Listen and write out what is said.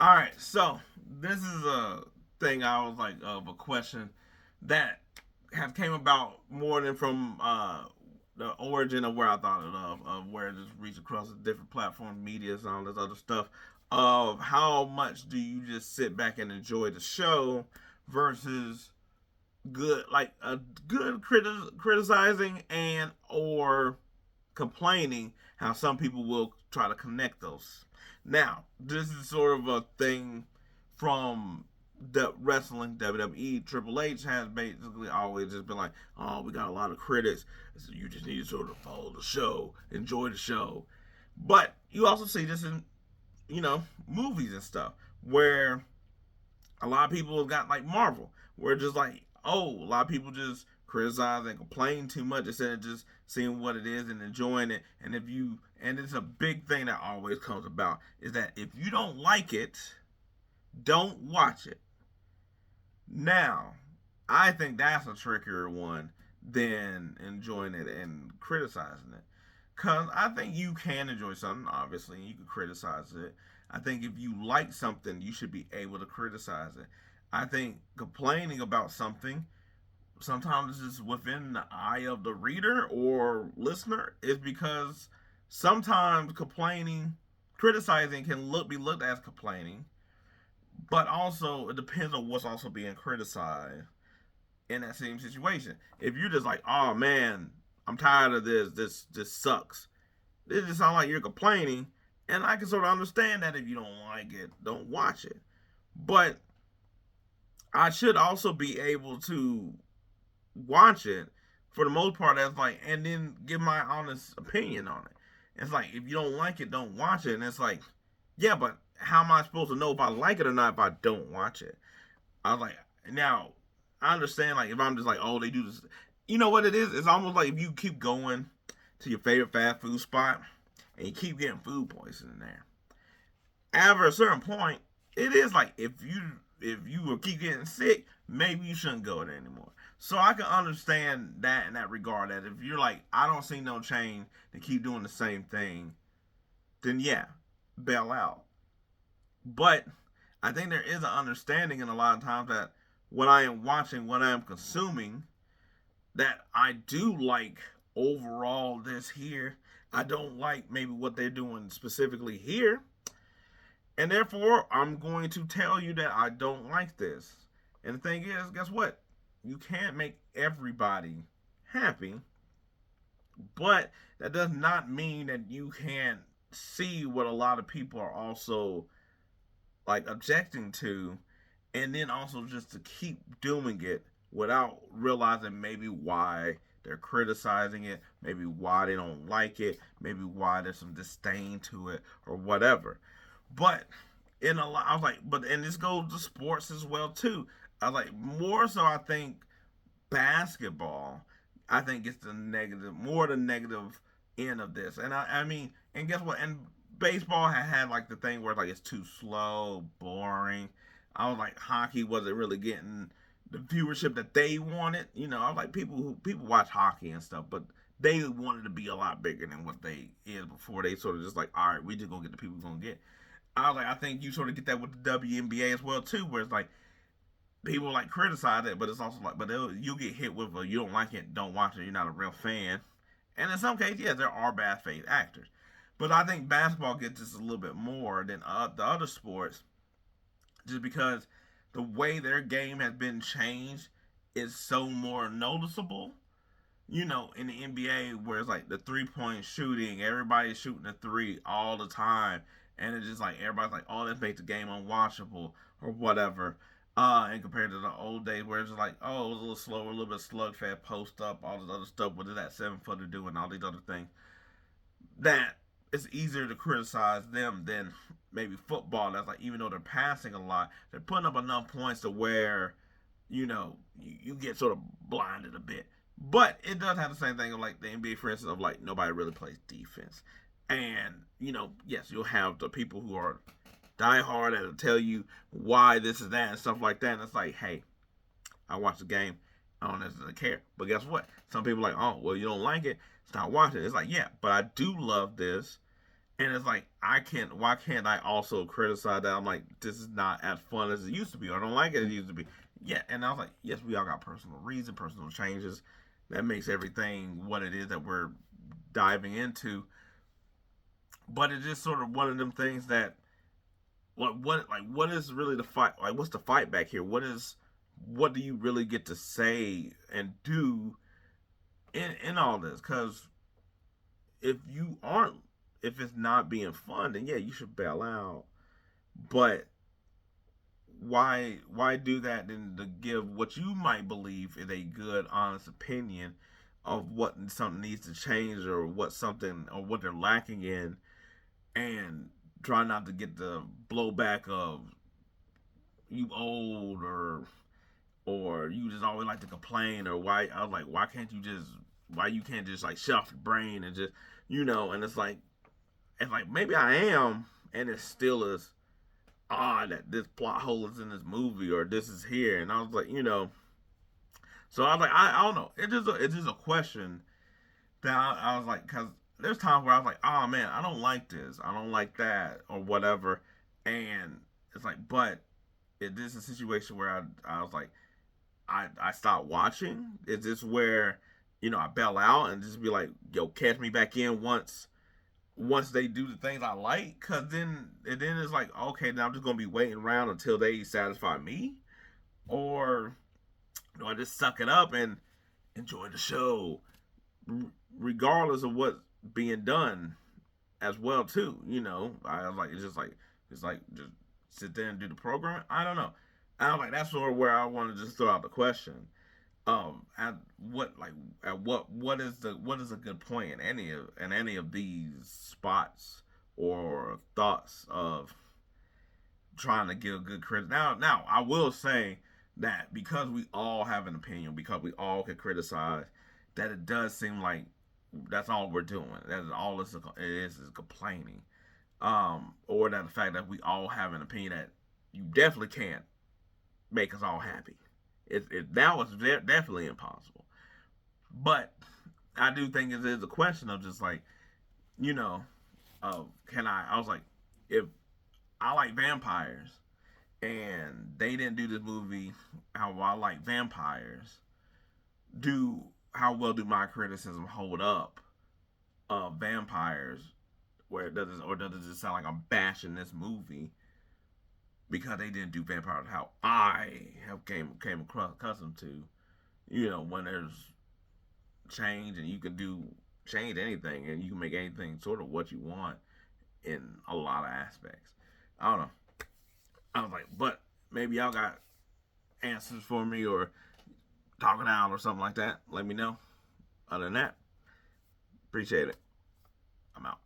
All right, so this is a thing I was like of a question that have came about more than from the origin of where I thought it of where it just reached across the different platforms, medias, and all this other stuff. Of how much do you just sit back and enjoy the show versus good, like a good criticizing and or complaining, how some people will try to connect those. Now, this is sort of a thing from the wrestling, WWE. Triple H has basically always just been like, oh, we got a lot of critics, so you just need to sort of follow the show, enjoy the show. But you also see this in, movies and stuff, where a lot of people have got like Marvel, where just like, oh, a lot of people just criticize and complain too much instead of just seeing what it is and enjoying it. And if you, and it's a big thing that always comes about, is that if you don't like it, don't watch it. Now, I think that's a trickier one than enjoying it and criticizing it. Because I think you can enjoy something, obviously, and you can criticize it. I think if you like something, you should be able to criticize it. I think complaining about something sometimes is within the eye of the reader or listener is because sometimes complaining, criticizing can be looked at as complaining, but also it depends on what's also being criticized in that same situation. If you're just like, oh man, I'm tired of this, this sucks. It just sounds like you're complaining, and I can sort of understand that if you don't like it, don't watch it. But I should also be able to watch it for the most part as like, and then give my honest opinion on it. It's like if you don't like it, don't watch it. And it's like, yeah, but how am I supposed to know if I like it or not if I don't watch it? I was like, now I understand like if I'm just like, oh, they do this. You know what it is? It's almost like if you keep going to your favorite fast food spot and you keep getting food poisoning there. After a certain point, it is like if you will keep getting sick, maybe you shouldn't go there anymore. So I can understand that in that regard. That if you're like, I don't see no change to keep doing the same thing, then yeah, bail out. But I think there is an understanding in a lot of times that when I am watching, what I am consuming, that I do like overall this here. I don't like maybe what they're doing specifically here. And therefore, I'm going to tell you that I don't like this. And the thing is, guess what? You can't make everybody happy, but that does not mean that you can't see what a lot of people are also like objecting to, and then also just to keep doing it without realizing maybe why they're criticizing it, maybe why they don't like it, maybe why there's some disdain to it or whatever. But in a lot, I was like, but and this goes to sports as well too. I was like, more so, I think basketball, I think it's the negative, more the negative end of this. And I mean, and guess what? And baseball had like the thing where like it's too slow, boring. I was like, hockey wasn't really getting the viewership that they wanted. I was like, people watch hockey and stuff, but they wanted to be a lot bigger than what they is before. They sort of just like, all right, we just gonna get the people we're gonna get. I was like, I think you sort of get that with the WNBA as well too, where it's like people like criticize it, but it's also like, but you'll get hit with a you don't like it, don't watch it, you're not a real fan. And in some cases, yeah, there are bad faith actors, but I think basketball gets this a little bit more than the other sports, just because the way their game has been changed is so more noticeable. In the NBA, where it's like the 3 point shooting, everybody's shooting a three all the time, and it's just like everybody's like, oh, that makes the game unwatchable or whatever. And compared to the old days where it's like, oh, it was a little slower, a little bit slugfest, post up, all this other stuff. What did that 7 footer do, and all these other things? That it's easier to criticize them than maybe football. That's like, even though they're passing a lot, they're putting up enough points to where you get sort of blinded a bit. But it does have the same thing of like the NBA, for instance, of like nobody really plays defense. And, yes, you'll have the people who are die hard that'll tell you why this is that and stuff like that. And it's like, hey, I watch the game. I don't necessarily care. But guess what? Some people are like, oh, well, you don't like it. Stop watching. It's like, yeah, but I do love this. And it's like why can't I also criticize that? I'm like, this is not as fun as it used to be, or I don't like it as it used to be. Yeah, and I was like, yes, we all got personal reasons, personal changes that makes everything what it is that we're diving into. But it's just sort of one of them things that what is really the fight? Like, what's the fight back here? What do you really get to say and do in all this? Because if you aren't, if it's not being fun, then yeah, you should bail out. But why do that then to give what you might believe is a good, honest opinion of what something needs to change or what something or what they're lacking in, and try not to get the blowback of you old or you just always like to complain, or why I was like, why you can't just like shut off your brain and just and it's like maybe I am, and it still is odd that this plot hole is in this movie or this is here, and I was like, so I was like, I don't know, it's just a question that I was like, because there's times where I was like, oh man, I don't like this, I don't like that, or whatever, and it's like, but is this a situation where I was like, I stopped watching? Is this where I bail out and just be like, yo, catch me back in once they do the things I like? Cause then it's like, okay, now I'm just gonna be waiting around until they satisfy me, or do I just suck it up and enjoy the show, regardless of what's being done as well too? I was like, it's like just sit there and do the program. I don't know. I was like, that's sort of where I want to just throw out the question. At what is a good point in any of these spots or thoughts of trying to give a good critic? Now I will say that because we all have an opinion, because we all can criticize, that it does seem like that's all we're doing. That is all it is complaining. Or that the fact that we all have an opinion that you definitely can't make us all happy. That was definitely impossible. But I do think it is a question of just like, you know, can I was like, if I like vampires and they didn't do this movie how I like vampires, do how well do my criticism hold up of vampires? Where does it just sound like I'm bashing this movie because they didn't do vampires how I have came across accustomed to? When there's change and you can do change anything and you can make anything sort of what you want in a lot of aspects. I don't know. I was like, but maybe y'all got answers for me or talking out or something like that. Let me know. Other than that, appreciate it. I'm out.